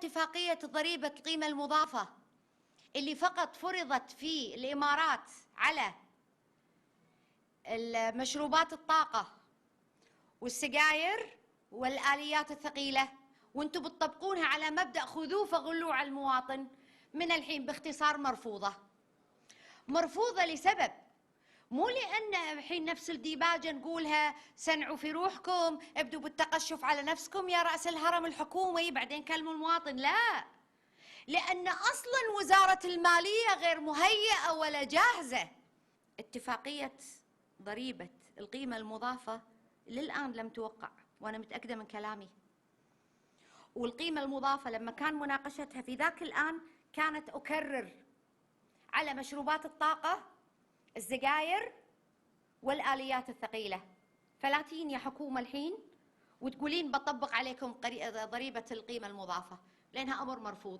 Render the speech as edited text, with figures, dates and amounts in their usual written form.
اتفاقية ضريبة القيمة المضافة اللي فقط فرضت في الإمارات على المشروبات الطاقة والسجاير والآليات الثقيلة، وانتم بتطبقونها على مبدأ خذوه فغلوه على المواطن من الحين. باختصار مرفوضة. مرفوضة لسبب، مو لأن الحين نفس الديباجة نقولها سنعوا في روحكم، ابدوا بالتقشف على نفسكم يا رأس الهرم الحكومي بعدين كلموا المواطن، لا، لأن أصلا وزارة المالية غير مهيئة ولا جاهزة. اتفاقية ضريبة القيمة المضافة للآن لم توقع، وأنا متأكدة من كلامي. والقيمة المضافة لما كان مناقشتها في ذاك الآن كانت أكرر على مشروبات الطاقة، السجاير والآليات الثقيلة. فلا تجين يا حكومة الحين وتقولين بطبق عليكم ضريبة القيمة المضافة، لأنها أمر مرفوض.